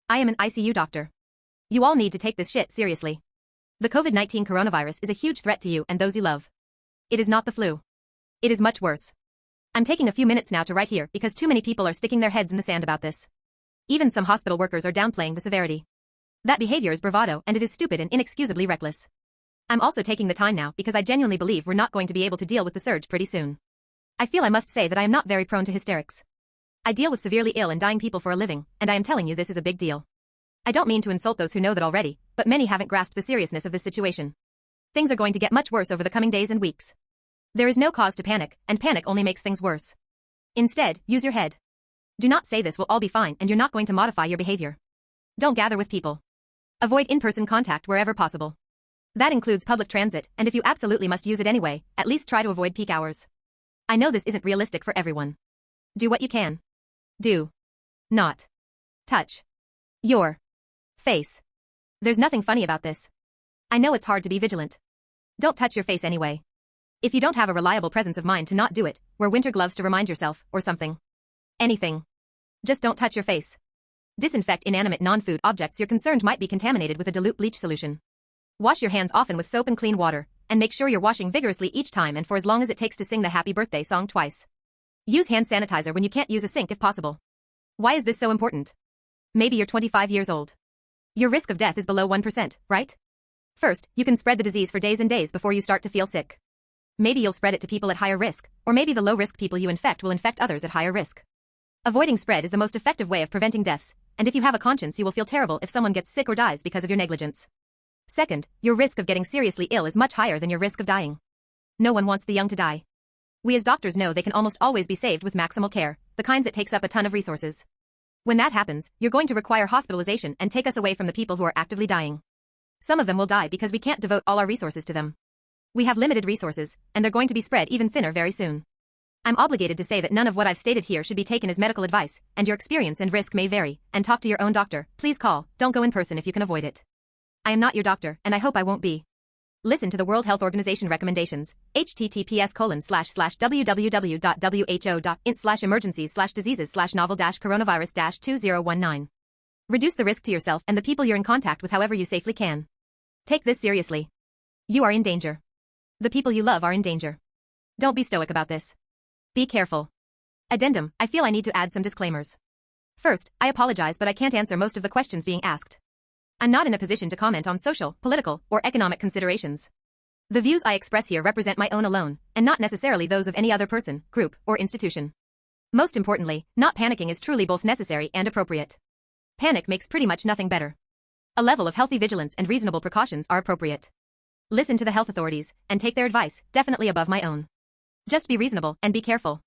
I am an ICU doctor. You all need to take this shit seriously. The COVID-19 coronavirus is a huge threat to you and those you love. It is not the flu. It is much worse. I'm taking a few minutes now to write here because too many people are sticking their heads in the sand about this. Even some hospital workers are downplaying the severity. That behavior is bravado and it is stupid and inexcusably reckless. I'm also taking the time now because I genuinely believe we're not going to be able to deal with the surge pretty soon. I feel I must say that I am not very prone to hysterics. I deal with severely ill and dying people for a living, and I am telling you this is a big deal. I don't mean to insult those who know that already, but many haven't grasped the seriousness of this situation. Things are going to get much worse over the coming days and weeks. There is no cause to panic, and panic only makes things worse. Instead, use your head. Do not say this will all be fine and you're not going to modify your behavior. Don't gather with people. Avoid in-person contact wherever possible. That includes public transit, and if you absolutely must use it anyway, at least try to avoid peak hours. I know this isn't realistic for everyone. Do what you can. Do not touch your face. There's nothing funny about this. I know it's hard to be vigilant. Don't touch your face anyway. If you don't have a reliable presence of mind to not do it, wear winter gloves to remind yourself, or something. Anything. Just don't touch your face. Disinfect inanimate non-food objects you're concerned might be contaminated with a dilute bleach solution. Wash your hands often with soap and clean water, and make sure you're washing vigorously each time and for as long as it takes to sing the happy birthday song twice. Use hand sanitizer when you can't use a sink if possible. Why is this so important? Maybe you're 25 years old. Your risk of death is below 1%, right? First, you can spread the disease for days and days before you start to feel sick. Maybe you'll spread it to people at higher risk, or maybe the low-risk people you infect will infect others at higher risk. Avoiding spread is the most effective way of preventing deaths, and if you have a conscience you will feel terrible if someone gets sick or dies because of your negligence. Second, your risk of getting seriously ill is much higher than your risk of dying. No one wants the young to die. We as doctors know they can almost always be saved with maximal care, the kind that takes up a ton of resources. When that happens, you're going to require hospitalization and take us away from the people who are actively dying. Some of them will die because we can't devote all our resources to them. We have limited resources, and they're going to be spread even thinner very soon. I'm obligated to say that none of what I've stated here should be taken as medical advice, and your experience and risk may vary, and talk to your own doctor. Please call, don't go in person if you can avoid it. I am not your doctor, and I hope I won't be. Listen to the World Health Organization recommendations, https://www.who.in/emergencies/diseases/novel-coronavirus-2019. Reduce the risk to yourself and the people you're in contact with however you safely can. Take this seriously. You are in danger. The people you love are in danger. Don't be stoic about this. Be careful. Addendum, I feel I need to add some disclaimers. First, I apologize but I can't answer most of the questions being asked. I'm not in a position to comment on social, political, or economic considerations. The views I express here represent my own alone, and not necessarily those of any other person, group, or institution. Most importantly, not panicking is truly both necessary and appropriate. Panic makes pretty much nothing better. A level of healthy vigilance and reasonable precautions are appropriate. Listen to the health authorities, and take their advice, definitely above my own. Just be reasonable and be careful.